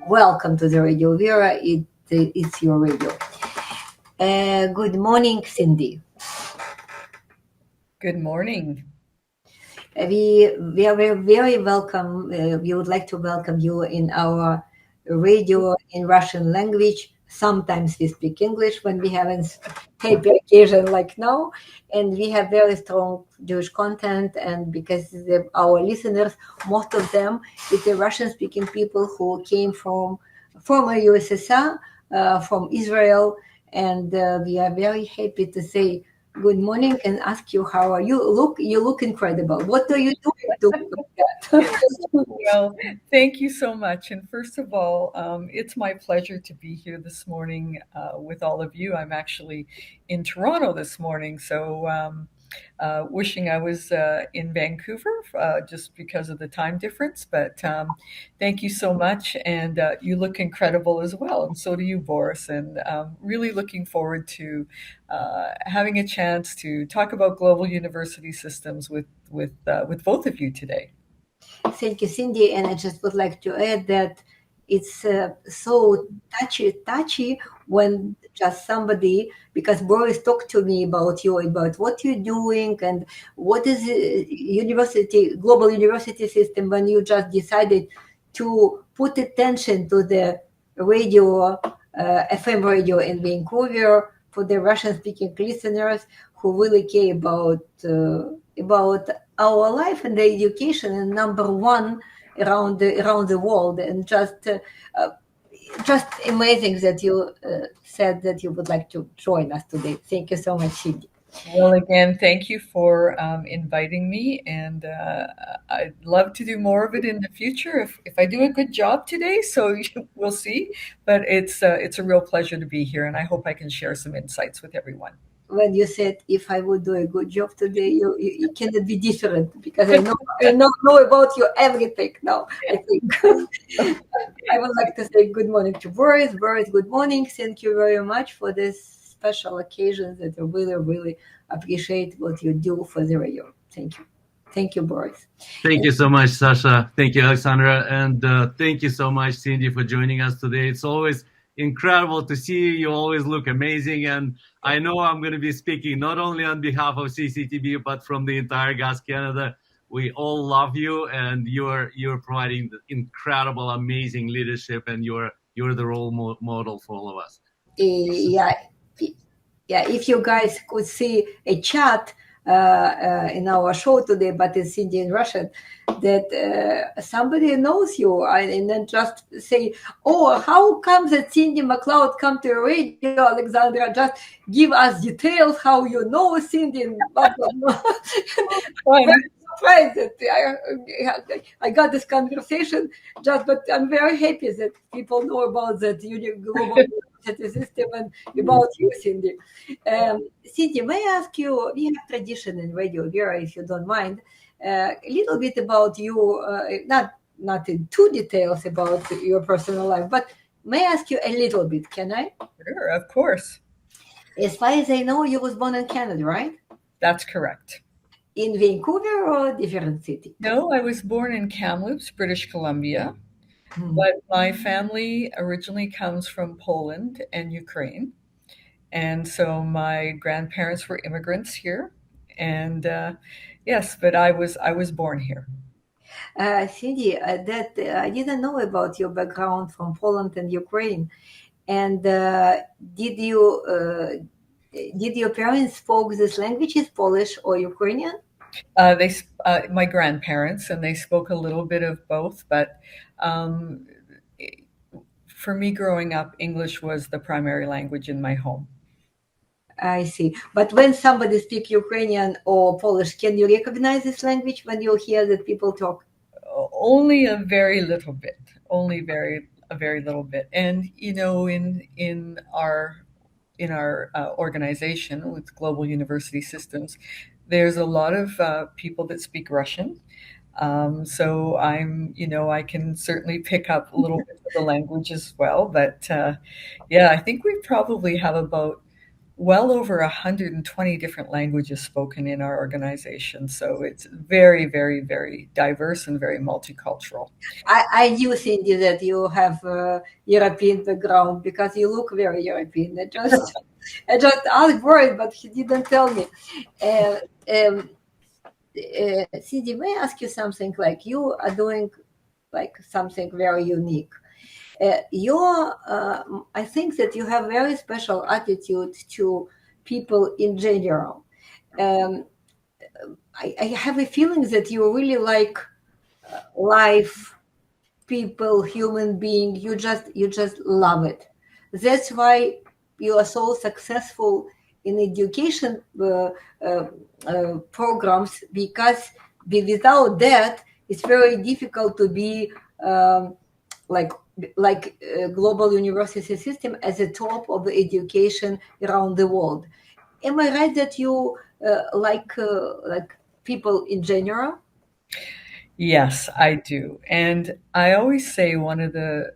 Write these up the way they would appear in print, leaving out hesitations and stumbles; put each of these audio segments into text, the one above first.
Welcome to the radio, Vera. It's your radio. Good morning, Cyndi. Good morning. We are very welcome. We would like to welcome you in our radio in Russian language. Sometimes we speak English when we have a happy occasion like now, and we have very strong Jewish content. And because our listeners, most of them, it's the Russian-speaking people who came from former USSR, from Israel, and we are very happy to say good morning and ask you how are you. You look incredible. What are you doing Well, thank you so much. And first of all, it's my pleasure to be here this morning with all of you. I'm actually in Toronto this morning, so wishing I was in Vancouver just because of the time difference. But thank you so much. And you look incredible as well. And so do you, Boris. And really looking forward to having a chance to talk about global university systems with both of you today. Thank you, Cyndi. And I just would like to add that it's so touchy when just somebody, because Boris talked to me about you, about what you're doing and what is global university system, when you just decided to put attention to the radio, FM radio in Vancouver for the Russian-speaking listeners who really care about our life and the education, and number one around the world, and just amazing that you said that you would like to join us today. Thank you so much, Cyndi. Well, again, thank you for inviting me, and I'd love to do more of it in the future if I do a good job today. So we'll see. But it's a real pleasure to be here, and I hope I can share some insights with everyone. When you said if I would do a good job today, you cannot be different, because I know about you everything now. I think I would like to say good morning to Boris. Boris, good morning. Thank you very much for this special occasion that I really, really appreciate what you do for the radio. Thank you. Thank you, Boris. Thank you so much, Sasha. Thank you, Alexandra. And thank you so much, Cyndi, for joining us today. It's always incredible to see you. You always look amazing. And I know I'm going to be speaking not only on behalf of CCTV, but from the entire GAS Canada. We all love you, and you're providing incredible, amazing leadership, and you're the role model for all of us. Yeah. If you guys could see a chat in our show today, but it's Cyndi in Russian, that somebody knows you, and then just say, oh, how come that Cyndi McLeod come to radio, Alexandra? Just give us details how you know Cyndi. Surprised that I got this conversation, but I'm very happy that people know about that global system and about you, Cyndi. Cyndi, may I ask you, we have tradition in Radio VERA, if you don't mind, a little bit about you, not in too details about your personal life, but may I ask you a little bit, can I? Sure, of course. As far as I know, you was born in Canada, right? That's correct. In Vancouver or different city? No, I was born in Kamloops, British Columbia. But my family originally comes from Poland and Ukraine. And so my grandparents were immigrants here. And yes, but I was born here. Cyndi, that I didn't know about your background from Poland and Ukraine. And did your parents spoke these languages, Polish or Ukrainian? My grandparents, and they spoke a little bit of both, but for me growing up, English was the primary language in my home. I see. But when somebody speaks Ukrainian or Polish, can you recognize this language when you hear that people talk? Only a very little bit. Only a very little bit. And in our organization with Global University Systems, there's a lot of people that speak Russian. So I can certainly pick up a little bit of the language as well. But I think we probably have about well over 120 different languages spoken in our organization. So it's very, very, very diverse and very multicultural. I knew, Cindy, that you have a European background because you look very European. I just asked for it, but he didn't tell me. Cindy, may I ask you something? Like, you are doing like something very unique. I think that you have very special attitude to people in general. I have a feeling that you really like life, people, human being. You just love it. That's why you are so successful in education programs, because without that, it's very difficult to be like global university system as the top of the education around the world. Am I right that you like people in general? Yes, I do. And I always say one of the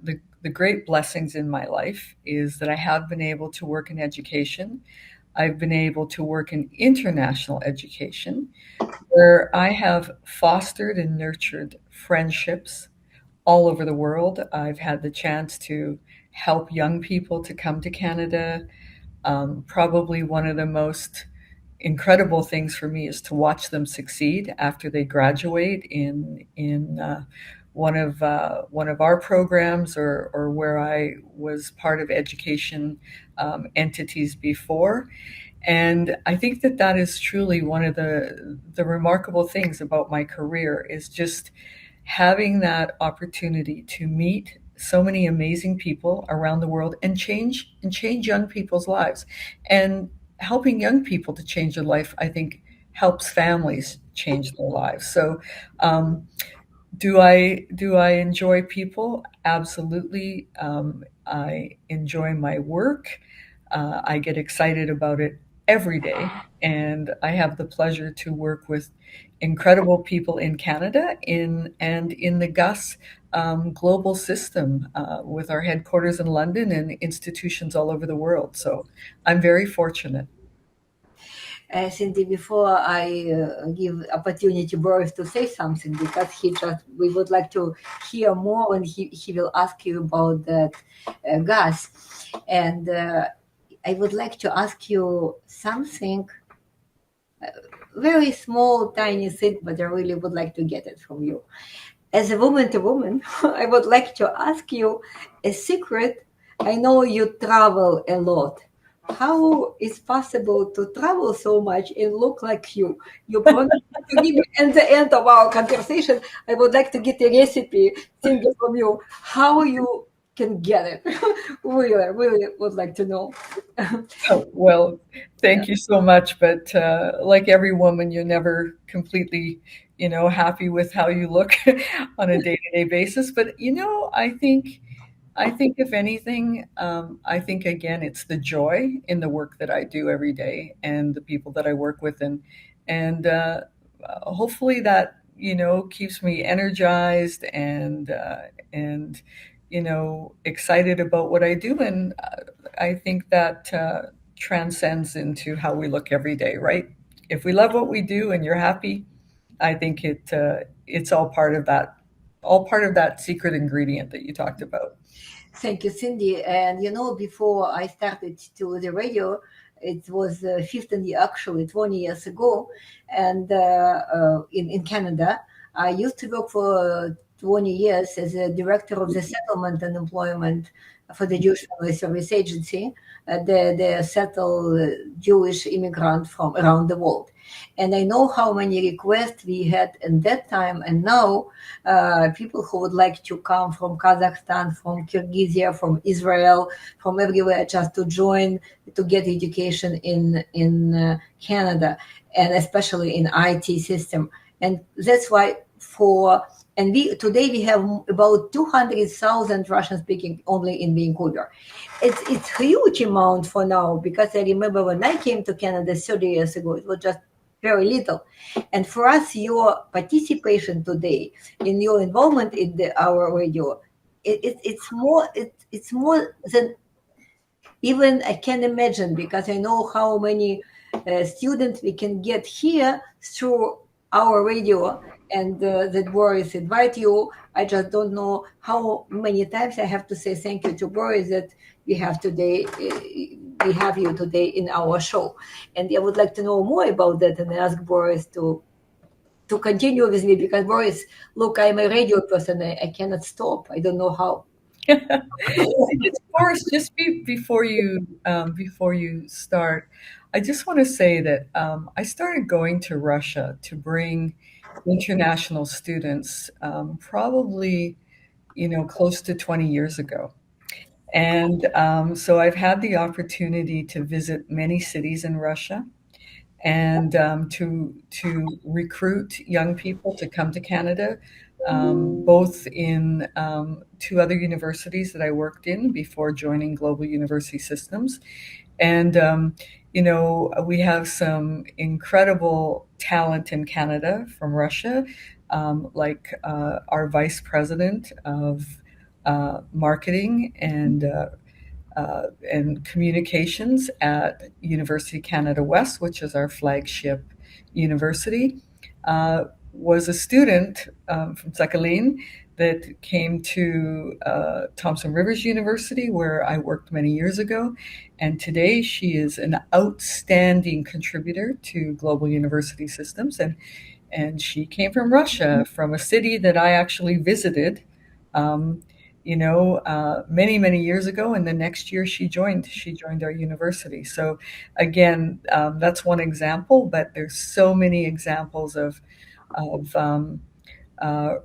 great blessings in my life is that I have been able to work in education. I've been able to work in international education, where I have fostered and nurtured friendships all over the world. I've had the chance to help young people to come to Canada. Probably one of the most incredible things for me is to watch them succeed after they graduate in one of our programs, or where I was part of education entities before. And I think that is truly one of the remarkable things about my career, is just having that opportunity to meet so many amazing people around the world and change young people's lives. And helping young people to change their life, I think, helps families change their lives. So do I enjoy people? Absolutely. I enjoy my work. I get excited about it every day, and I have the pleasure to work with incredible people in Canada and in the GUS global system, with our headquarters in London and institutions all over the world. So I'm very fortunate. Cindy, before I give opportunity Boris to say something, because we would like to hear more, and he will ask you about that gas. And I would like to ask you something, very small, tiny thing, but I really would like to get it from you. As a woman to woman, I would like to ask you a secret. I know you travel a lot. How is possible to travel so much and look like you? You promised to give me at the end of our conversation. I would like to get a recipe, Cindy, from you. How you can get it? really would like to know. Well, thank you so much. But like every woman, you're never completely, happy with how you look on a day-to-day basis. But I think if anything, I think again, it's the joy in the work that I do every day and the people that I work with, and hopefully that keeps me energized and excited about what I do. And I think that transcends into how we look every day, right? If we love what we do and you're happy, I think it's all part of that secret ingredient that you talked about. Thank you, Cindy. And before I started to the radio, it was 20 years ago, and in Canada, I used to work for 20 years as a director of the settlement and employment for the Jewish Family Service Agency. They settle Jewish immigrants from around the world. And I know how many requests we had at that time, and now people who would like to come from Kazakhstan, from Kyrgyzia, from Israel, from everywhere, just to join, to get education in Canada, and especially in IT system. And that's why today we have about 200,000 Russian speaking only in Vancouver. It's huge amount for now, because I remember when I came to Canada 30 years ago, it was just very little. And for us, your participation today, in your involvement in our radio, it's more than even I can imagine, because I know how many students we can get here through our radio, and that Boris invite you. I just don't know how many times I have to say thank you to Boris that we have today. We have you today in our show, and I would like to know more about that and ask Boris to continue with me, because Boris, look, I'm a radio person. I cannot stop. I don't know how. Boris, just before you start, I just want to say that I started going to Russia to bring international students probably, close to 20 years ago. And so I've had the opportunity to visit many cities in Russia and to recruit young people to come to Canada, both in two other universities that I worked in before joining Global University Systems. And, we have some incredible talent in Canada from Russia, like our vice president of marketing and communications at University of Canada West, which is our flagship university, was a student from Sakhalin that came to Thompson Rivers University, where I worked many years ago. And today she is an outstanding contributor to Global University Systems. And she came from Russia, from a city that I actually visited many, many years ago. And the next year she joined our university. So again, that's one example, but there's so many examples of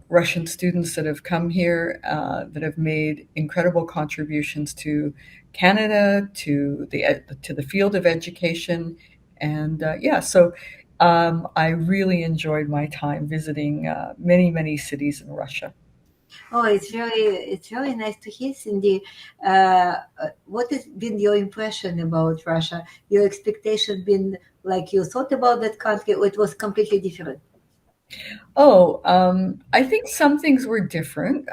Russian students that have come here, that have made incredible contributions to Canada, to the field of education. And so I really enjoyed my time visiting many, many cities in Russia. Oh, it's really nice to hear, Cyndi. What has been your impression about Russia? Your expectation been like you thought about that country, or it was completely different? Oh, I think some things were different.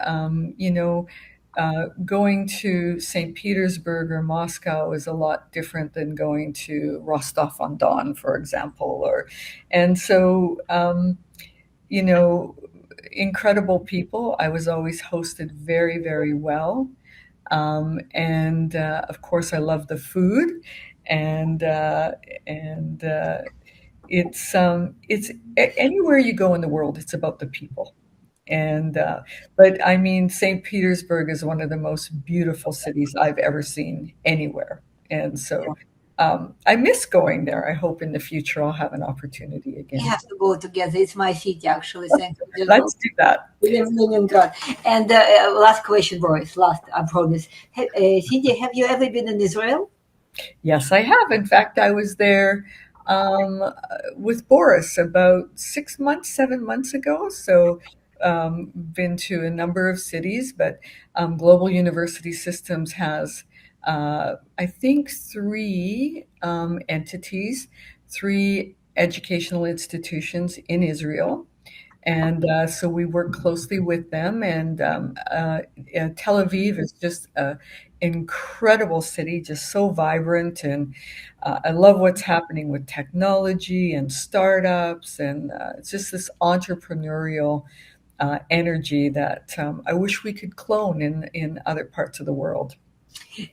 Going to St. Petersburg or Moscow is a lot different than going to Rostov-on-Don, for example. And so, incredible people. I was always hosted very, very well. And of course, I love the food, and it's anywhere you go in the world, it's about the people. And but I mean, St. Petersburg is one of the most beautiful cities I've ever seen anywhere. And so I miss going there. I hope in the future I'll have an opportunity again. We have to go together. It's my city, actually. Thank you. Let's do that. Leningrad. And last question, Boris. Last, I promise. Cyndi, have you ever been in Israel? Yes, I have. In fact, I was there with Boris about 7 months ago. So been to a number of cities, but Global University Systems has I think 3 entities, 3 educational institutions in Israel. And so we work closely with them. And Tel Aviv is just an incredible city, just so vibrant. And I love what's happening with technology and startups. And it's just this entrepreneurial energy that I wish we could clone in other parts of the world.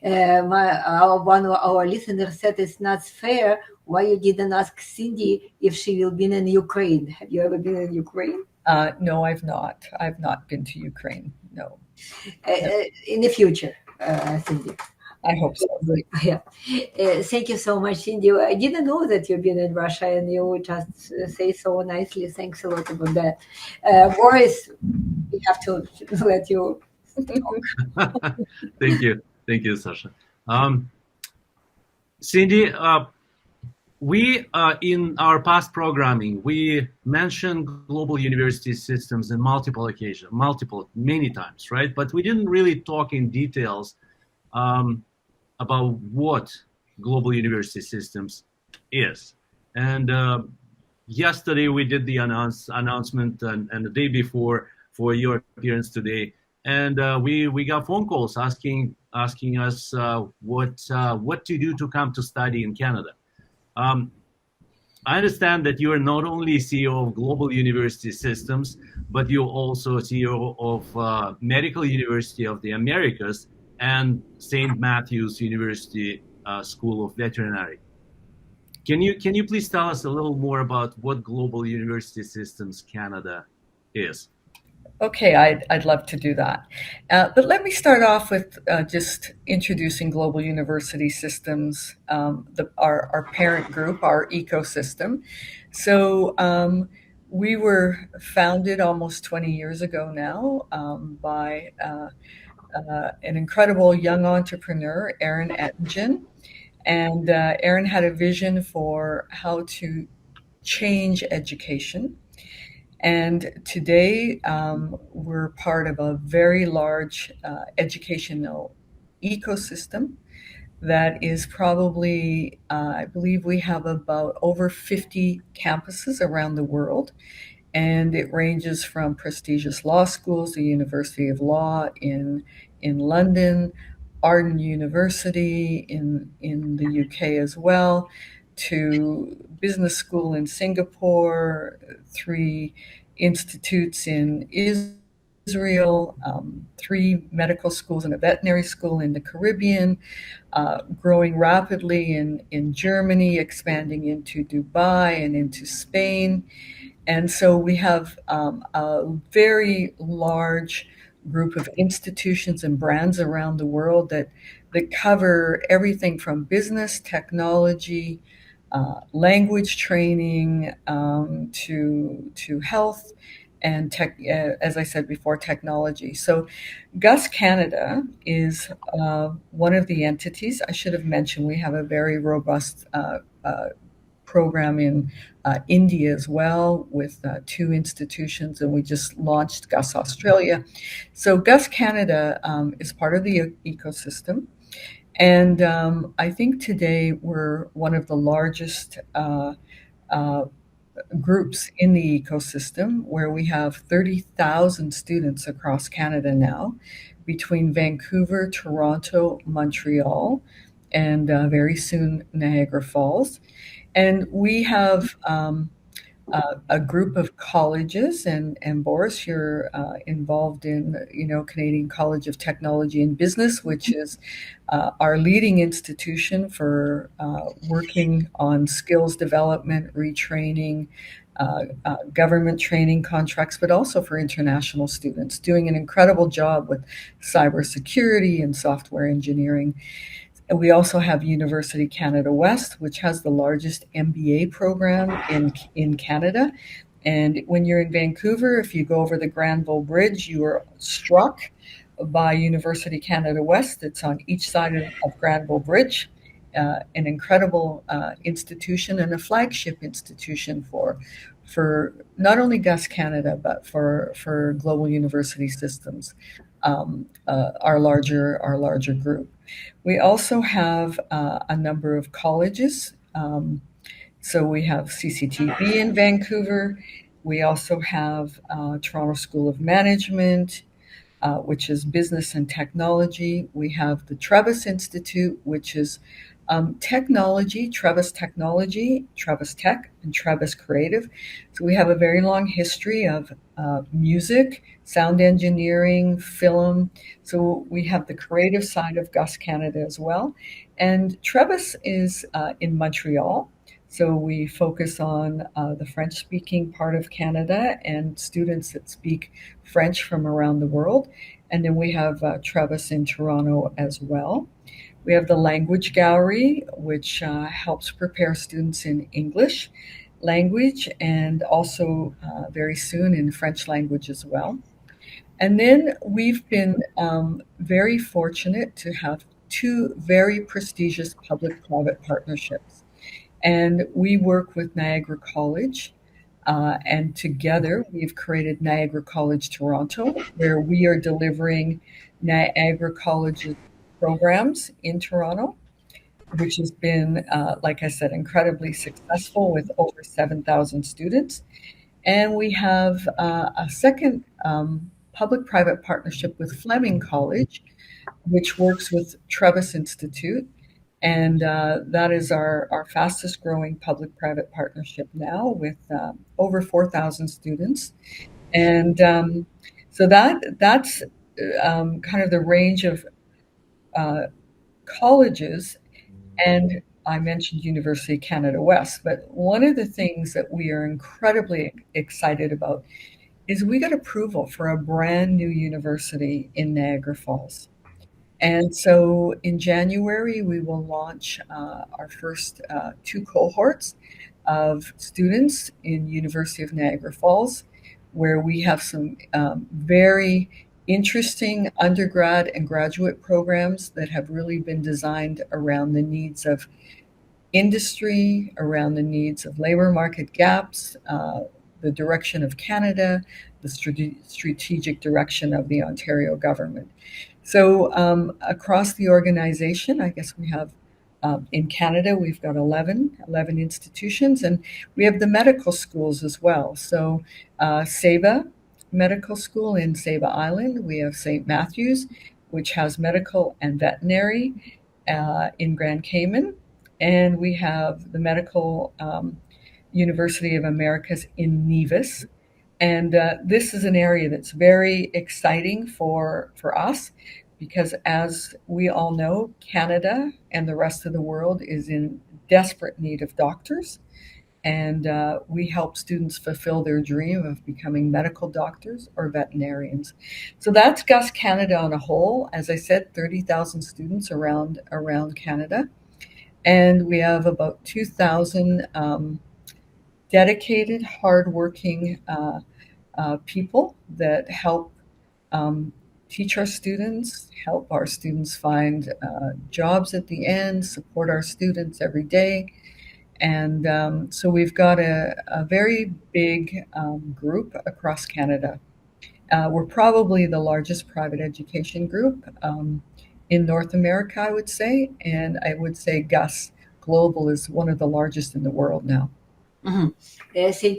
One of our listeners said it's not fair why you didn't ask Cyndi if she will be in Ukraine. Have you ever been in Ukraine? No, I've not. I've not been to Ukraine. No. In the future, Cyndi. I hope so. Yeah. Thank you so much, Cyndi. I didn't know that you've been in Russia, and you just say so nicely. Thanks a lot about that. Boris, we have to let you talk. Thank you, Sasha. Cyndi, we in our past programming, we mentioned Global University Systems in multiple occasions, many times, right? But we didn't really talk in details about what Global University Systems is. And yesterday we did the announcement, and the day before for your appearance today. And we got phone calls asking asking us what to do to come to study in Canada. I understand that you are not only CEO of Global University Systems, but you're also CEO of Medical University of the Americas and St. Matthew's University School of Veterinary. Can you please tell us a little more about what Global University Systems Canada is? Okay, I'd love to do that. But let me start off with just introducing Global University Systems, our parent group, our ecosystem. So we were founded almost 20 years ago now by an incredible young entrepreneur, Aaron Ettingen. And Aaron had a vision for how to change education. And today, we're part of a very large educational ecosystem that is probably, I believe we have about over 50 campuses around the world. And it ranges from prestigious law schools, the University of Law in London, Arden University in the UK as well, to business school in Singapore, 3 institutes in Israel, 3 medical schools and a veterinary school in the Caribbean, growing rapidly in Germany, expanding into Dubai and into Spain. And so we have a very large group of institutions and brands around the world that cover everything from business, technology, language training, to health and tech, as I said before, technology. So GUS Canada is one of the entities. I should have mentioned we have a very robust program in India as well with 2 institutions, and we just launched GUS Australia. So GUS Canada is part of the ecosystem. And I think today we're one of the largest groups in the ecosystem, where we have 30,000 students across Canada now, between Vancouver, Toronto, Montreal, and very soon Niagara Falls. And we have a group of colleges, and Boris, you're involved in, Canadian College of Technology and Business, which is our leading institution for working on skills development, retraining, government training contracts, but also for international students, doing an incredible job with cybersecurity and software engineering. And we also have University Canada West, which has the largest MBA program in Canada. And when you're in Vancouver, if you go over the Granville Bridge, you are struck by University Canada West. It's on each side of Granville Bridge, an incredible institution and a flagship institution for not only GUS Canada, but for Global University Systems, our larger group. We also have a number of colleges. So we have CCTV in Vancouver. We also have Toronto School of Management, which is business and technology. We have the Trevis Institute, which is technology, Trevis Technology, Trevis Tech, and Trevis Creative. So we have a very long history of music, sound engineering, film. So we have the creative side of GUS Canada as well. And Trevis is in Montreal. So we focus on the French-speaking part of Canada and students that speak French from around the world. And then we have Trevis in Toronto as well. We have the Language Gallery, which helps prepare students in English language and also very soon in French language as well. And then we've been very fortunate to have 2 very prestigious public-private partnerships. And we work with Niagara College, and together we've created Niagara College Toronto, where we are delivering Niagara College's programs in Toronto, which has been, like I said, incredibly successful with over 7,000 students. And we have a second public-private partnership with Fleming College, which works with Trebas Institute. And that is our fastest growing public-private partnership now, with over 4,000 students. And so that's kind of the range of colleges. And I mentioned University of Canada West, but one of the things that we are incredibly excited about is we got approval for a brand new university in Niagara Falls. And so in January, we will launch our first 2 cohorts of students in University of Niagara Falls, where we have some very interesting undergrad and graduate programs that have really been designed around the needs of industry, around the needs of labor market gaps, the direction of Canada, the strategic direction of the Ontario government. So across the organization, I guess we have, in Canada, we've got 11 institutions, and we have the medical schools as well. So Saba Medical School in Saba Island, we have St. Matthew's, which has medical and veterinary in Grand Cayman, and we have the Medical University of Americas in Nevis. And this is an area that's very exciting for us, because as we all know, Canada and the rest of the world is in desperate need of doctors. And we help students fulfill their dream of becoming medical doctors or veterinarians. So that's GUS Canada on a whole. As I said, 30,000 students around Canada. And we have about 2,000 dedicated, hardworking people that help teach our students, help our students find jobs at the end, support our students every day. And so we've got a very big group across Canada. We're probably the largest private education group in North America, I would say. And I would say GUS Global is one of the largest in the world now. Thank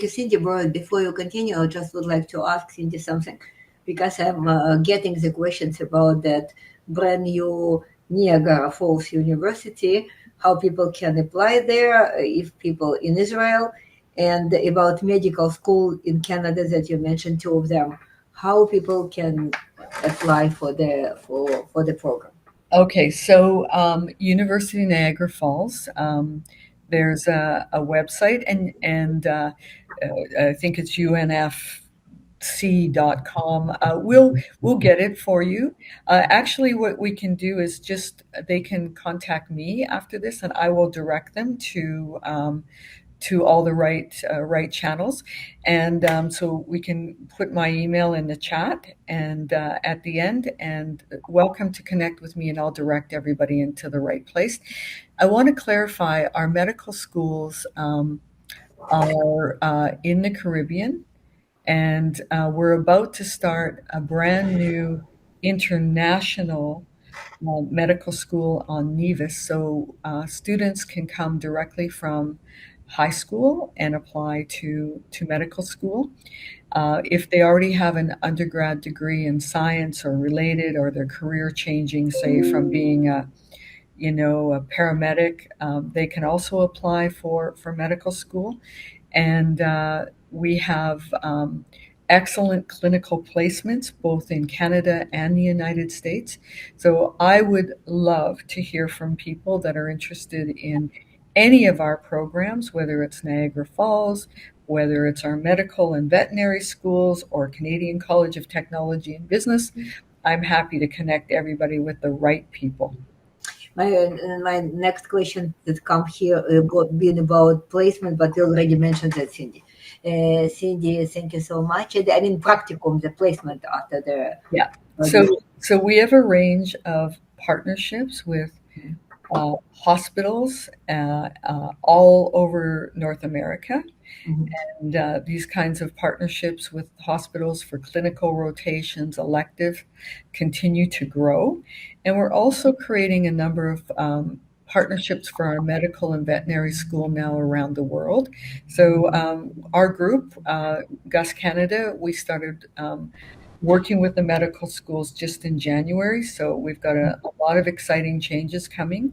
you, Cyndi. But before you continue, I just would like to ask Cyndi something, because I'm getting the questions about that brand new Niagara Falls University, how people can apply there, if people in Israel, and about medical school in Canada that you mentioned, 2 of them, how people can apply for the program. Okay, so University of Niagara Falls, there's a website, and I think it's UNFC.com. We'll get it for you. Actually, what we can do is just, they can contact me after this, and I will direct them to all the right channels. And so we can put my email in the chat and at the end, and welcome to connect with me, and I'll direct everybody into the right place. I want to clarify, our medical schools are in the Caribbean, and we're about to start a brand new international medical school on Nevis. So students can come directly from high school and apply to medical school. If they already have an undergrad degree in science or related, or they're career changing, say from being a paramedic, they can also apply for medical school. And we have excellent clinical placements both in Canada and the United States. So I would love to hear from people that are interested in any of our programs, whether it's Niagara Falls, whether it's our medical and veterinary schools, or Canadian College of Technology and Business. I'm happy to connect everybody with the right people. My next question that come here being about placement, but you already mentioned that, Cyndi. Cyndi, thank you so much. And I mean, practicum, the placement after the... Yeah. So we have a range of partnerships with hospitals all over North America. And these kinds of partnerships with hospitals for clinical rotations, elective, continue to grow. And we're also creating a number of partnerships for our medical and veterinary school now around the world. So our group, GUS Canada, we started working with the medical schools just in January. So we've got a lot of exciting changes coming.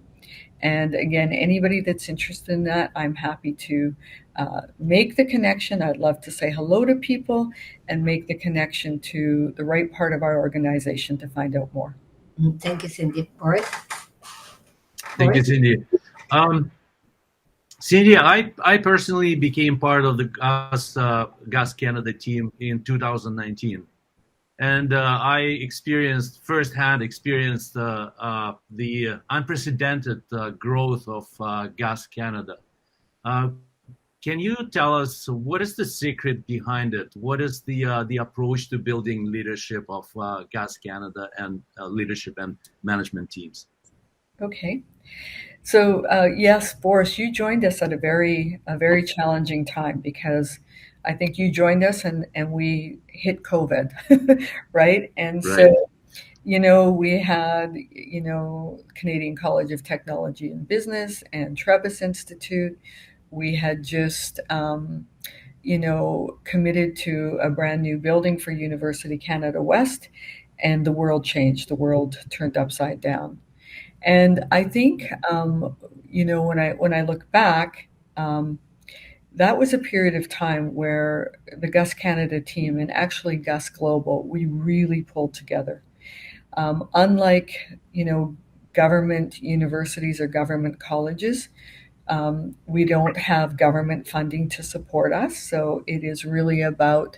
And again, anybody that's interested in that, I'm happy to make the connection. I'd love to say hello to people and make the connection to the right part of our organization to find out more. Thank you, Cyndi. Boris? Thank you, Cyndi. Cyndi, I personally became part of the Gas Canada team in 2019. And I firsthand experienced the unprecedented growth of Gas Canada. Can you tell us what is the secret behind it? What is the approach to building leadership of Gas Canada and leadership and management teams? Okay. So yes, Boris, you joined us at a very challenging time, because I think you joined us and we hit COVID, right? And Right. So, we had, Canadian College of Technology and Business and Trebas Institute. We had just, committed to a brand new building for University Canada West, and the world changed. The world turned upside down. And I think, when I look back, that was a period of time where the Gus Canada team and actually Gus Global, we really pulled together. Unlike, government universities or government colleges, we don't have government funding to support us. So it is really about,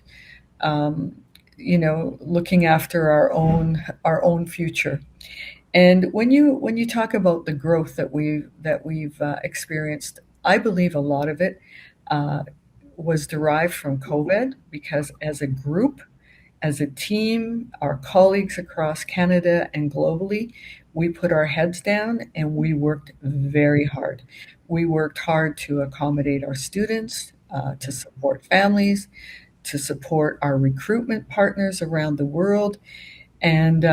looking after our own future. And when you talk about the growth that we've experienced, I believe a lot of it was derived from COVID, because as a group, as a team, our colleagues across Canada and globally, we put our heads down and we worked very hard. We worked hard to accommodate our students, to support families, to support our recruitment partners around the world. And,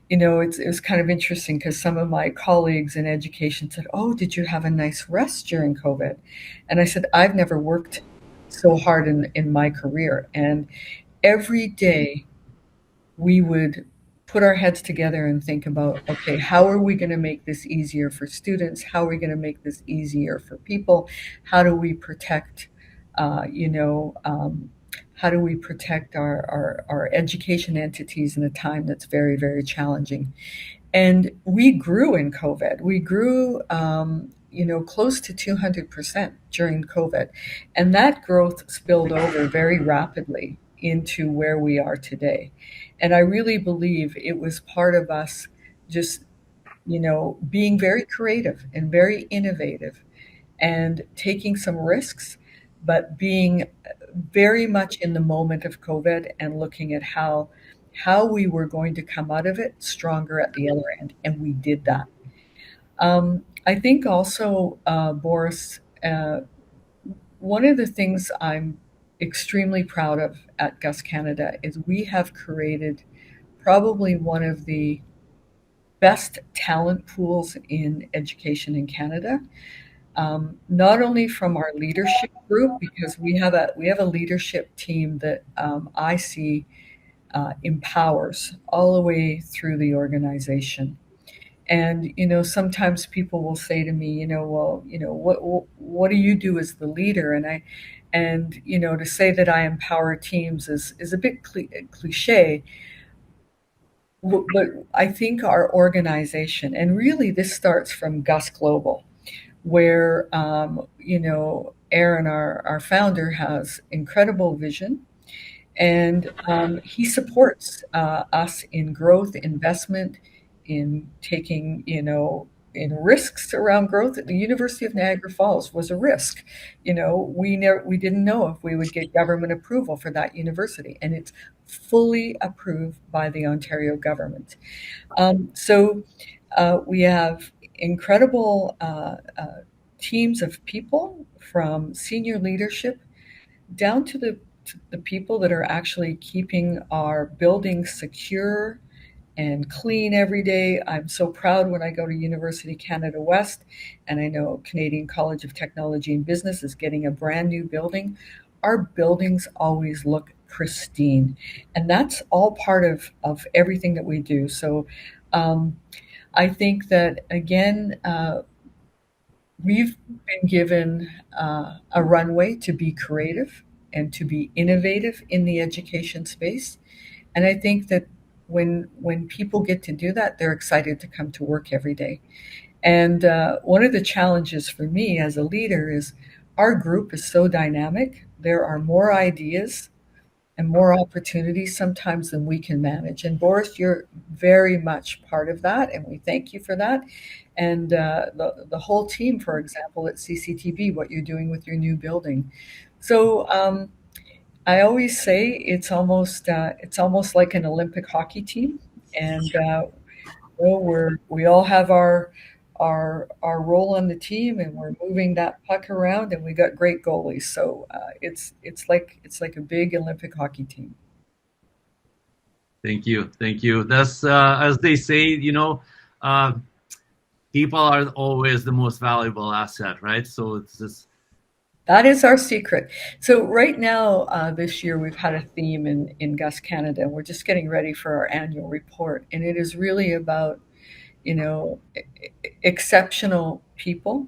it was kind of interesting, because some of my colleagues in education said, "Oh, did you have a nice rest during COVID?" And I said, "I've never worked so hard in my career." And every day we would put our heads together and think about, okay, how are we going to make this easier for students? How are we going to make this easier for people? How do we protect, how do we protect our education entities in a time that's very, very challenging? And we grew in COVID. We grew, close to 200% during COVID. And that growth spilled over very rapidly into where we are today. And I really believe it was part of us just, being very creative and very innovative and taking some risks, but being very much in the moment of COVID and looking at how we were going to come out of it stronger at the other end. And we did that. I think also, Boris, one of the things I'm extremely proud of at Gus Canada is we have created probably one of the best talent pools in education in Canada. Not only from our leadership group, because we have a leadership team that I see empowers all the way through the organization. And sometimes people will say to me, what do you do as the leader? And to say that I empower teams is a bit cliche. But I think our organization, and really this starts from Gus Global, where, Aaron, our founder, has incredible vision, and he supports us in growth, investment, in taking, in risks around growth. The University of Niagara Falls was a risk. We didn't know if we would get government approval for that university, and it's fully approved by the Ontario government. So we have incredible teams of people, from senior leadership down to the people that are actually keeping our buildings secure and clean every day. I'm so proud when I go to University Canada West, and I know Canadian College of Technology and Business is getting a brand new building. Our buildings always look pristine. And that's all part of everything that we do. So I think that, again, we've been given a runway to be creative and to be innovative in the education space. And I think that when people get to do that, they're excited to come to work every day. And one of the challenges for me as a leader is our group is so dynamic. There are more ideas and more opportunities sometimes than we can manage. And Boris, you're very much part of that, and we thank you for that. And the whole team, for example, at CCTV, what you're doing with your new building. So I always say it's almost like an Olympic hockey team, and we all have our role on the team, and we're moving that puck around, and we got great goalies. So it's like a big Olympic hockey team. Thank you. That's as they say, people are always the most valuable asset, right? So it's just. That is our secret. So right now, this year, we've had a theme in Gus Canada. We're just getting ready for our annual report, and it is really about, exceptional people,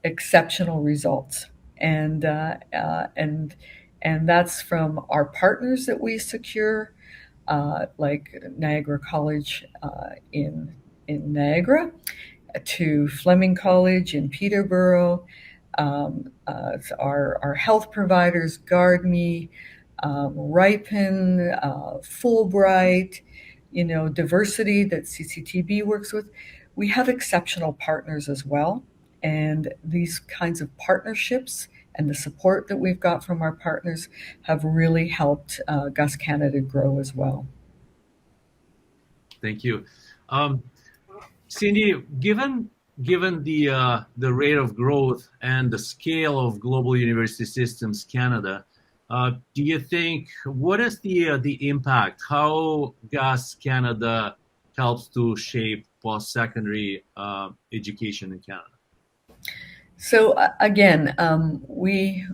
exceptional results, and that's from our partners that we secure, like Niagara College in Niagara, to Fleming College in Peterborough. Our health providers, GuardMe, Ripen, Fulbright, diversity that CCTV works with. We have exceptional partners as well. And these kinds of partnerships and the support that we've got from our partners have really helped Gus Canada grow as well. Thank you. Cyndi, given the rate of growth and the scale of Global University Systems Canada, do you think, what is the impact? How Gus Canada helps to shape post-secondary education in Canada? So again, we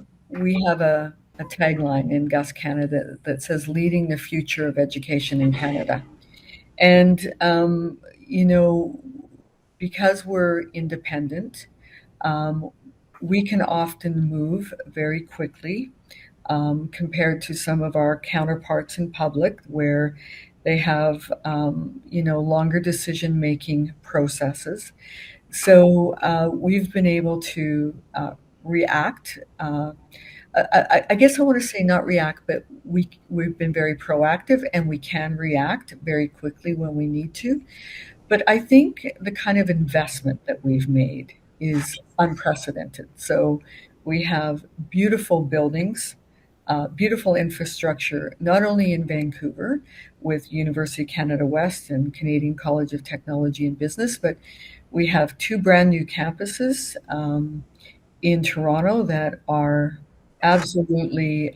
have a tagline in Gus Canada that says "Leading the Future of Education in Canada," and because we're independent, we can often move very quickly compared to some of our counterparts in public, where they have longer decision-making processes. So we've been able to react. I guess I want to say not react, but we've been very proactive, and we can react very quickly when we need to. But I think the kind of investment that we've made is unprecedented. So we have beautiful buildings, beautiful infrastructure, not only in Vancouver with University of Canada West and Canadian College of Technology and Business, but we have 2 brand new campuses in Toronto that are absolutely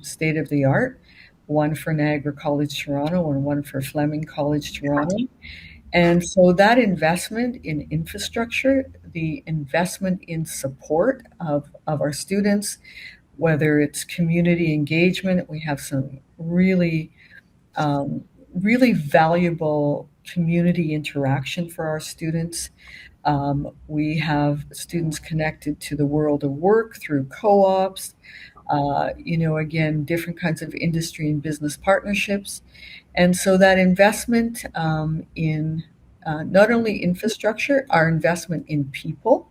state of the art, one for Niagara College Toronto and one for Fleming College Toronto. And so that investment in infrastructure, the investment in support of our students, whether it's community engagement, we have some really valuable community interaction for our students. We have students connected to the world of work through co-ops, again, different kinds of industry and business partnerships. And so that investment in not only infrastructure, our investment in people,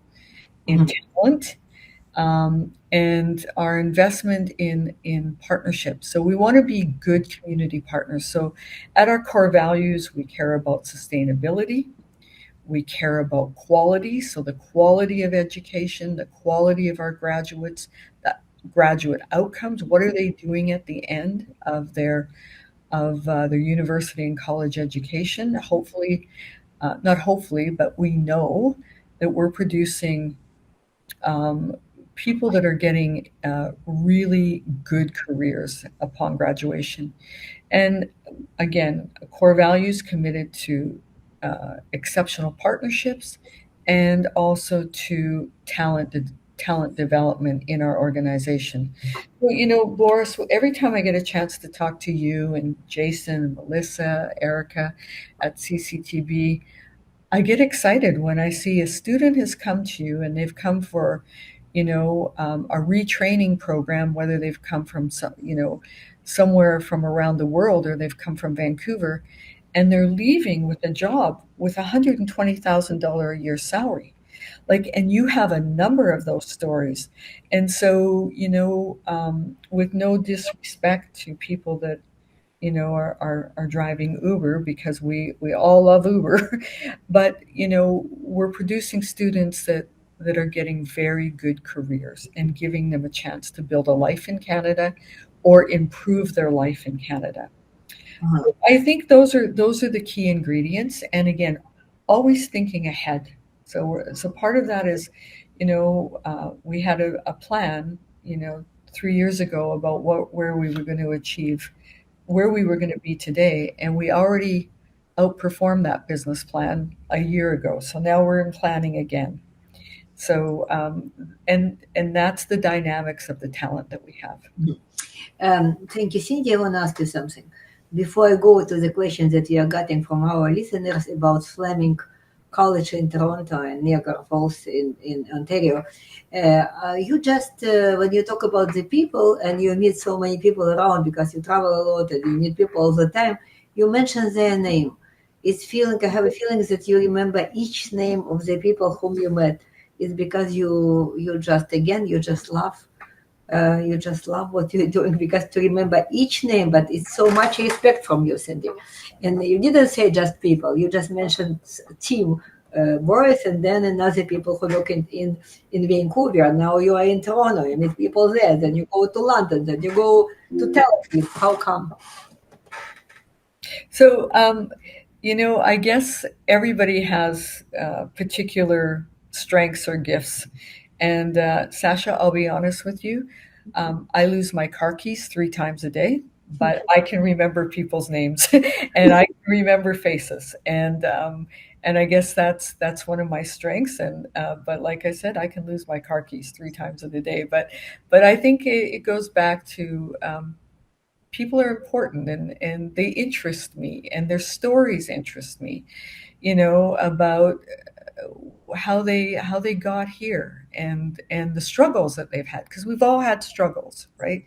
in talent, and our investment in partnerships. So we want to be good community partners. So at our core values, we care about sustainability. We care about quality. So the quality of education, the quality of our graduates, the graduate outcomes. What are they doing at the end of their university and college education? Hopefully, not hopefully, but we know that we're producing people that are getting really good careers upon graduation. And again, core values committed to exceptional partnerships and also to talented talent development in our organization. Well, Boris, every time I get a chance to talk to you and Jason and Melissa, Erica at CCTB, I get excited when I see a student has come to you and they've come for, a retraining program, whether they've come from somewhere from around the world or they've come from Vancouver, and they're leaving with a job with $120,000 a year salary. And you have a number of those stories. And so, with no disrespect to people that, are driving Uber, because we all love Uber, but, we're producing students that are getting very good careers and giving them a chance to build a life in Canada or improve their life in Canada. Uh-huh. I think those are the key ingredients. And again, always thinking ahead. So part of that is, we had a plan, 3 years ago about where we were going to achieve, where we were going to be today. And we already outperformed that business plan a year ago. So now we're in planning again. So, and that's the dynamics of the talent that we have. Thank you, Cyndi. I want to ask you something. Before I go to the questions that we are getting from our listeners about Fleming College in Toronto and Niagara Falls in Ontario, you just, when you talk about the people and you meet so many people around because you travel a lot and you meet people all the time, you mention their name. I have a feeling that you remember each name of the people whom you met. It's because you just laugh. You just love what you're doing, because to remember each name, but it's so much respect from you, Cyndi. And you didn't say just people, you just mentioned team, Boris, and then another people who look in Vancouver. Now you are in Toronto, you meet people there, then you go to London, then you go to Tel Aviv. How come? So, I guess everybody has particular strengths or gifts. And Sasha, I'll be honest with you, I lose my car keys 3 times a day, but I can remember people's names and I can remember faces. And I guess that's one of my strengths. And but like I said, I can lose my car keys 3 times in a day. But I think it goes back to people are important and they interest me and their stories interest me, about how they got here and the struggles that they've had, because we've all had struggles, right?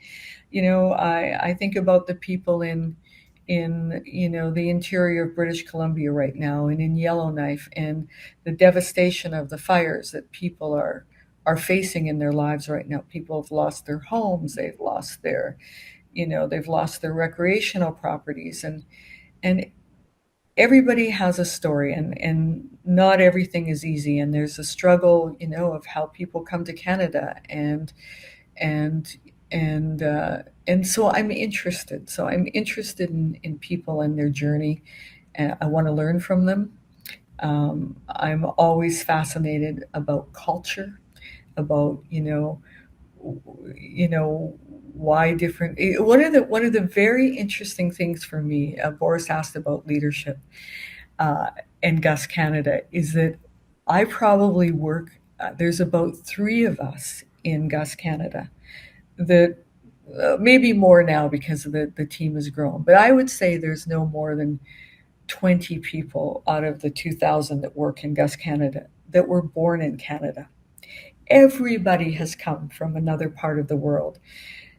I think about the people in the interior of British Columbia right now and in Yellowknife, and the devastation of the fires that people are facing in their lives right now. People have lost their homes, they've lost their recreational properties, and everybody has a story, and not everything is easy, and there's a struggle, of how people come to Canada, and so I'm interested. So I'm interested in people and their journey, and I want to learn from them. I'm always fascinated about culture, about why different. One of the very interesting things for me, Boris asked about leadership in Gus Canada, is that I probably work. There's about 3 of us in Gus Canada that maybe more now because the team has grown, but I would say there's no more than 20 people out of the 2,000 that work in Gus Canada that were born in Canada. Everybody has come from another part of the world.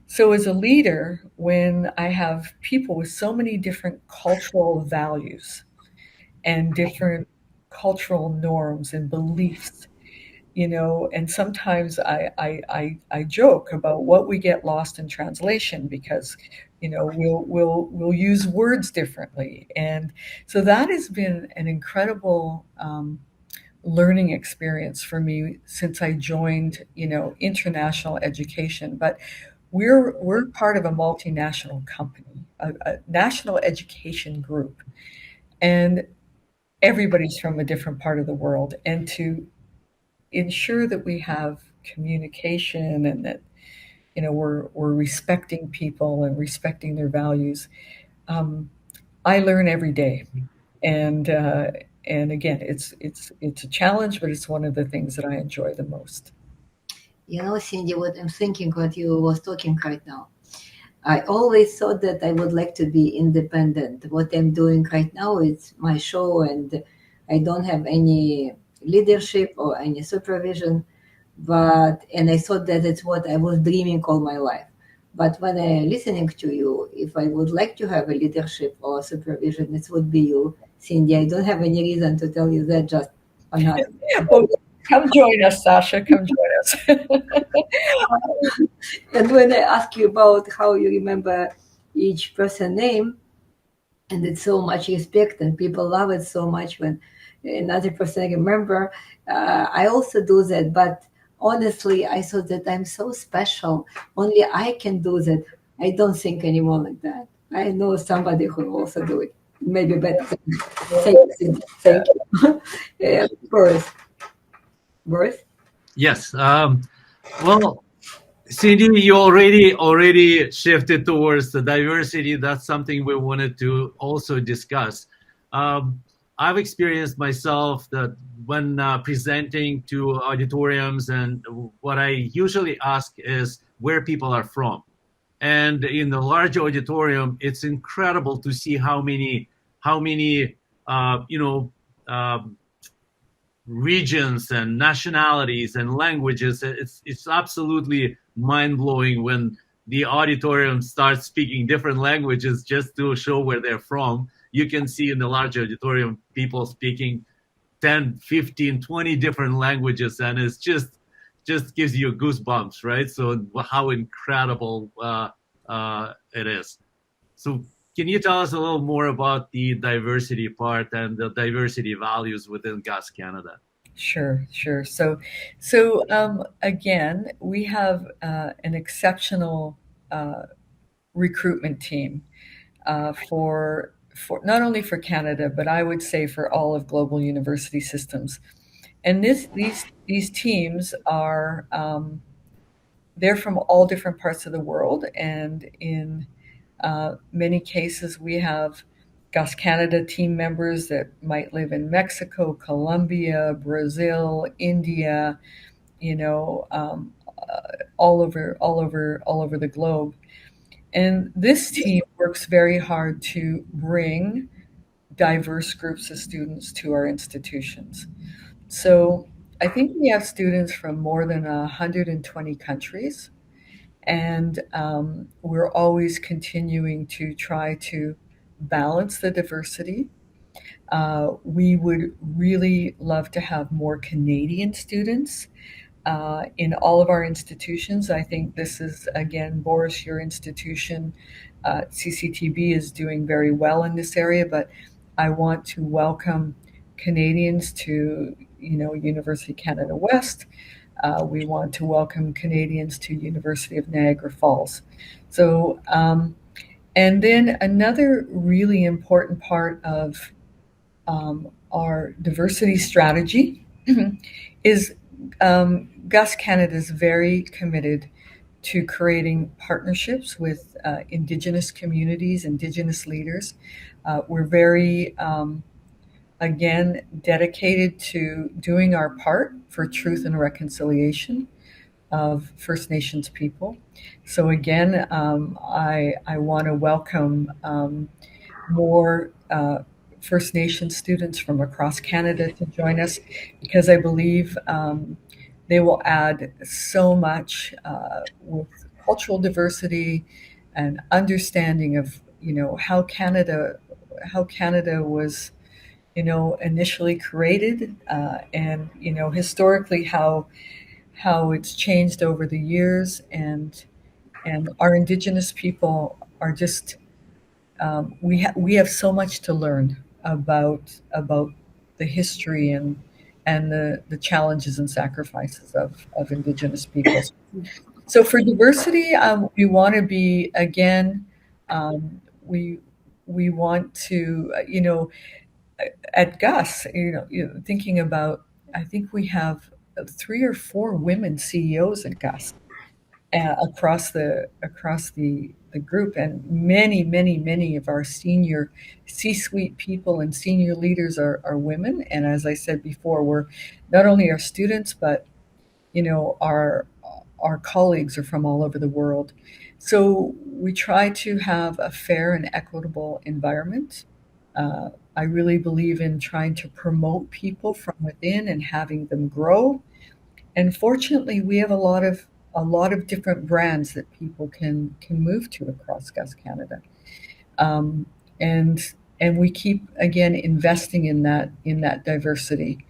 So as a leader, when I have people with so many different cultural values and different cultural norms and beliefs, and sometimes I joke about what we get lost in translation, because we'll use words differently, and so that has been an incredible learning experience for me since I joined international education. But we're part of a multinational company, a national education group, and everybody's from a different part of the world, and to ensure that we have communication and that we're respecting people and respecting their values. I learn every day, and again, it's a challenge, but it's one of the things that I enjoy the most. You know, Cindy, what I'm thinking, what you was talking right now. I always thought that I would like to be independent. What I'm doing right now is my show, and I don't have any leadership or any supervision. And I thought that it's what I was dreaming all my life. But when I listening to you, if I would like to have a leadership or supervision, it would be you, Cindy. I don't have any reason to tell you that, just another. Well, come join us, Sasha. Come join us. And when I ask you about how you remember each person name, and it's so much respect, and people love it so much when another person remember. I also do that, but honestly, I thought that I'm so special. Only I can do that. I don't think anymore like that. I know somebody who also do it. Maybe better. Thank you. Thank you. Boris? Yes. Well, Cindy, you already shifted towards the diversity. That's something we wanted to also discuss. I've experienced myself that when presenting to auditoriums, and what I usually ask is where people are from. And in the large auditorium, it's incredible to see how many regions and nationalities and languages. It's absolutely mind-blowing when the auditorium starts speaking different languages just to show where they're from. You can see in the large auditorium people speaking 10, 15, 20 different languages, and it's just gives you goosebumps, right? So how incredible it is. So can you tell us a little more about the diversity part and the diversity values within GAS Canada? Sure. So again, we have an exceptional recruitment team for not only for Canada, but I would say for all of global university systems. And these teams are they're from all different parts of the world, and in many cases, we have GAS Canada team members that might live in Mexico, Colombia, Brazil, India, all over the globe. And this team works very hard to bring diverse groups of students to our institutions. So I think we have students from more than 120 countries. And we're always continuing to try to balance the diversity. We would really love to have more Canadian students in all of our institutions. I think this is, again, Boris, your institution, CCTB, is doing very well in this area, but I want to welcome Canadians to, University of Canada West. We want to welcome Canadians to University of Niagara Falls. So, and then another really important part of our diversity strategy is GAS Canada is very committed to creating partnerships with Indigenous communities, Indigenous leaders. We're very again, dedicated to doing our part for truth and reconciliation of First Nations people. So again, I want to welcome more First Nations students from across Canada to join us, because I believe they will add so much with cultural diversity and understanding of, how Canada was initially created, and historically how it's changed over the years, and our Indigenous people are just we have so much to learn about the history and the challenges and sacrifices of Indigenous peoples. So for diversity, we want to be, again, we want to at GAS, thinking about, I think we have 3 or 4 women CEOs at GAS across the group, and many of our senior C-suite people and senior leaders are women. And as I said before, we're not only our students, but our colleagues are from all over the world. So we try to have a fair and equitable environment. I really believe in trying to promote people from within and having them grow. And fortunately, we have a lot of different brands that people can move to across Gus Canada, um, and we keep again investing in that diversity.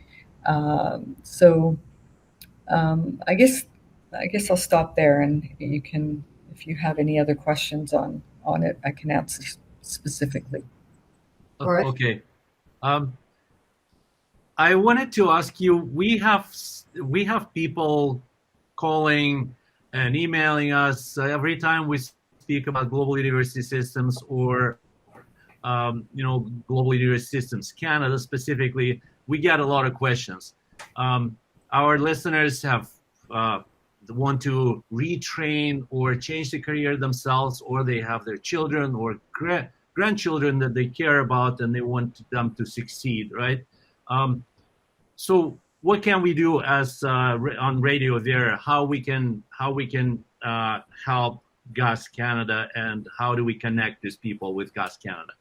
So I guess I'll stop there, and you can, if you have any other questions on it, I can answer specifically. Right. Okay. I wanted to ask you. We have people calling and emailing us every time we speak about global university systems or global university systems, Canada specifically. We get a lot of questions. Our listeners have want to retrain or change the career themselves, or they have their children or grandchildren that they care about and they want them to succeed, right? So what can we do as on Radio VERA? How we can help Gus Canada, and how do we connect these people with Gus Canada?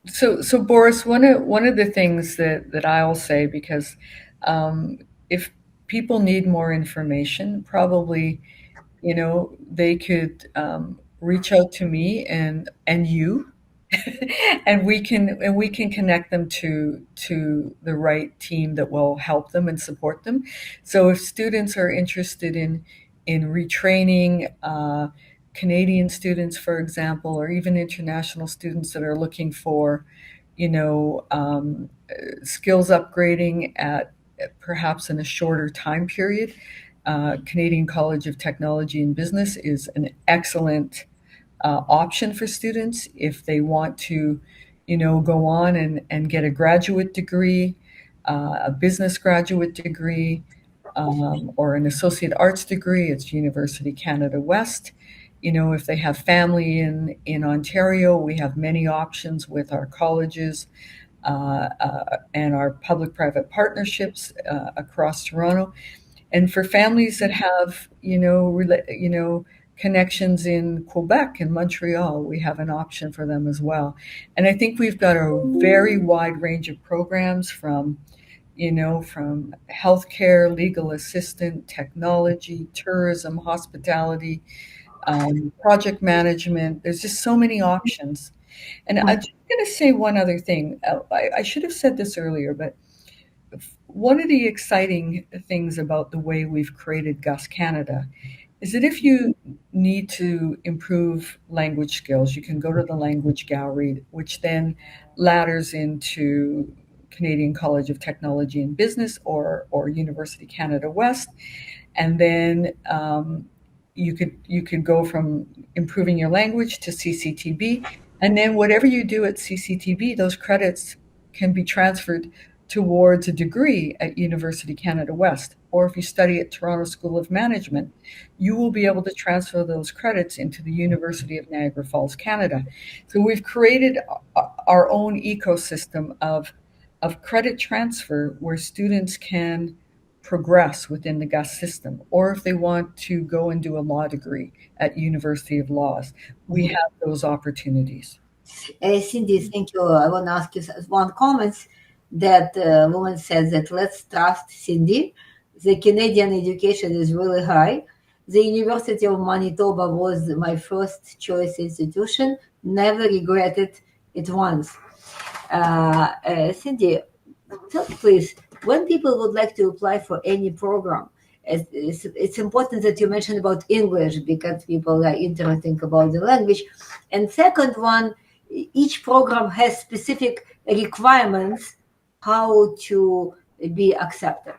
So Boris, one of the things that I'll say, because if people need more information, probably they could reach out to me and you, and we can connect them to the right team that will help them and support them. So if students are interested in retraining, Canadian students, for example, or even international students that are looking for, skills upgrading at perhaps in a shorter time period, Canadian College of Technology and Business is an excellent option for students if they want to, go on and get a graduate degree, a business graduate degree, or an associate arts degree. It's University Canada West. If they have family in Ontario, we have many options with our colleges and our public-private partnerships across Toronto. And for families that have, connections in Quebec and Montreal, we have an option for them as well. And I think we've got a very wide range of programs from healthcare, legal assistant, technology, tourism, hospitality, project management. There's just so many options. And I'm just going to say one other thing. I should have said this earlier, but one of the exciting things about the way we've created Gus Canada is that if you need to improve language skills, you can go to the language gallery, which then ladders into Canadian College of Technology and Business or University Canada West. And then you could go from improving your language to CCTB. And then whatever you do at CCTB, those credits can be transferred towards a degree at University Canada West. Or if you study at Toronto School of Management, you will be able to transfer those credits into the University of Niagara Falls, Canada. So we've created our own ecosystem of credit transfer where students can progress within the Gus system, or if they want to go and do a law degree at University of Laws, we have those opportunities. Cyndi, thank you. I want to ask you one comment that woman said that let's trust Cyndi. The Canadian education is really high. The University of Manitoba was my first choice institution. Never regretted it once. Cyndi, please, when people would like to apply for any program, it's important that you mention about English because people are interested about the language. And second one, each program has specific requirements how to be accepted.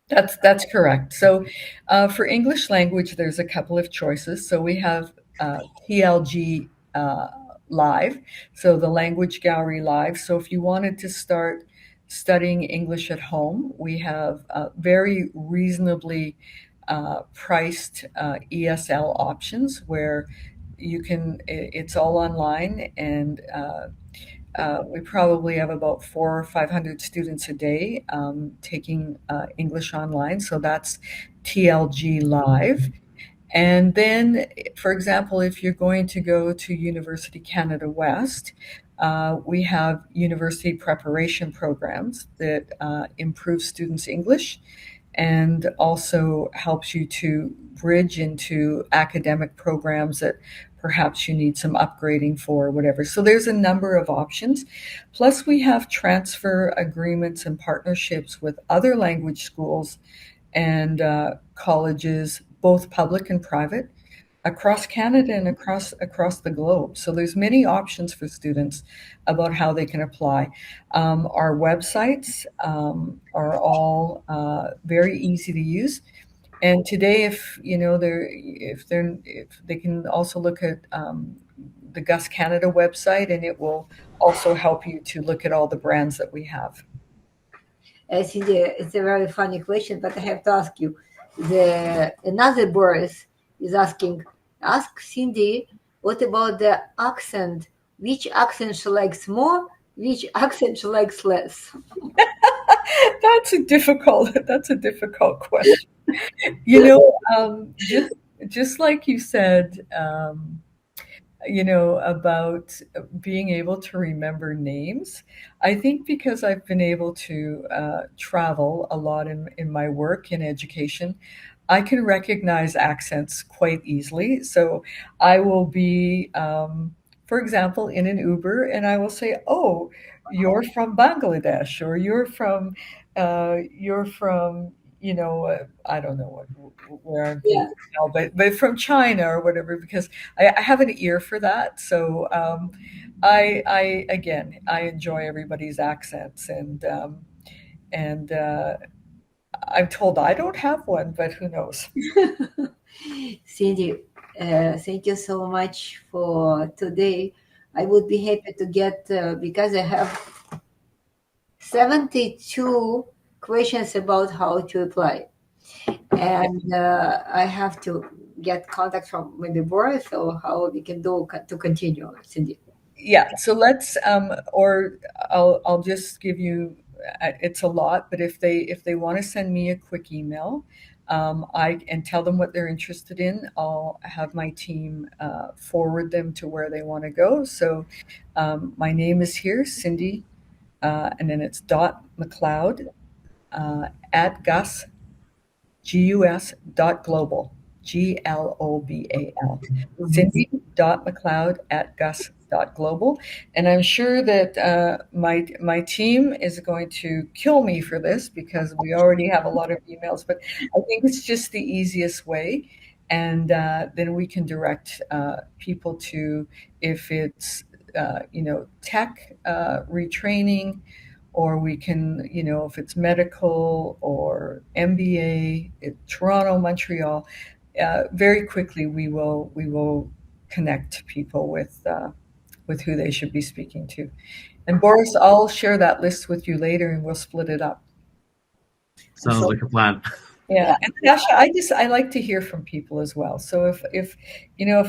That's correct. So for English language, there's a couple of choices. So we have TLG Live, so the Language Gallery Live. So if you wanted to start studying English at home, we have very reasonably priced ESL options where you can, it's all online, and we probably have about 400 or 500 students a day taking English online. So that's TLG Live. And then, for example, if you're going to go to University Canada West, we have university preparation programs that improve students' English and also helps you to bridge into academic programs that perhaps you need some upgrading for or whatever. So there's a number of options. Plus, we have transfer agreements and partnerships with other language schools and colleges, both public and private, across Canada and across the globe. So there's many options for students about how they can apply. Our websites are all very easy to use. And today, if they can also look at the Gus Canada website, and it will also help you to look at all the brands that we have. Cindy, it's a very funny question, but I have to ask you. Another Boris is asking, ask Cindy, what about the accent? Which accent she likes more? Which accent she likes less? That's a difficult question. Just like you said, about being able to remember names. I think because I've been able to travel a lot in my work in education, I can recognize accents quite easily. So I will be, for example, in an Uber, and I will say, "Oh, you're from Bangladesh," or "You're from," I don't know where I'm from now, but from China or whatever, because I have an ear for that. So I enjoy everybody's accents, and I'm told I don't have one, but who knows? Cindy, thank you so much for today. I would be happy to get, because I have 72 questions about how to apply. And I have to get contact from maybe Boris, or how we can do to continue, Cindy. Yeah, so let's, or I'll just give you, it's a lot, but if they want to send me a quick email, and tell them what they're interested in, I'll have my team forward them to where they want to go. So my name is here, Cyndi, and then it's .McLeod at gus.global, GLOBAL. Cyndi.McLeod at gus.global. And I'm sure that my team is going to kill me for this, because we already have a lot of emails, but I think it's just the easiest way. And then we can direct people to, if it's tech retraining, or we can, if it's medical or MBA, Toronto, Montreal, very quickly we will connect people with who they should be speaking to. And Boris, I'll share that list with you later, and we'll split it up. Sounds like a plan. Yeah, and Sasha, I like to hear from people as well. So if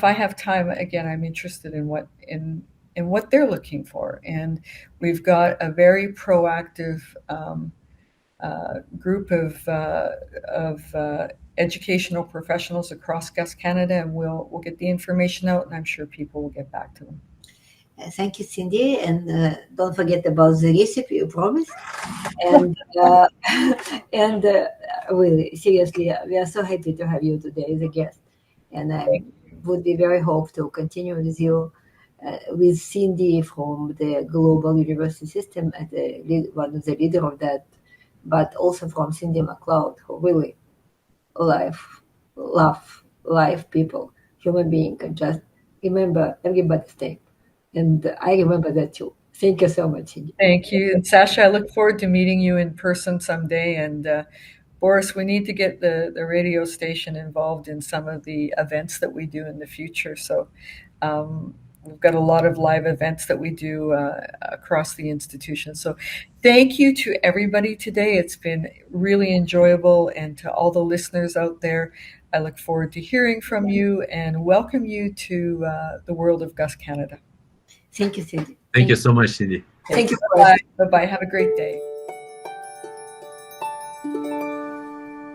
I have time, again, I'm interested in what they're looking for. And we've got a very proactive group of educational professionals across Gus Canada, and we'll get the information out, and I'm sure people will get back to them. Thank you, Cindy, and don't forget about the recipe you promised. And really, seriously, we are so happy to have you today as a guest, and I would be very hope to continue with you. With Cindy from the global university system, as one of the leader of that, but also from Cyndi McLeod, who really love people, human being, and just remember everybody's name. And I remember that too. Thank you so much, Cindy. Thank you. And Sasha, I look forward to meeting you in person someday. And Boris, we need to get the radio station involved in some of the events that we do in the future. So we've got a lot of live events that we do across the institution. So thank you to everybody today. It's been really enjoyable. And to all the listeners out there, I look forward to hearing from you and welcome you to the world of Gus Canada. Thank you, Cindy. Thank you so much, Cyndi. Thank you. Bye. Bye-bye. Have a great day.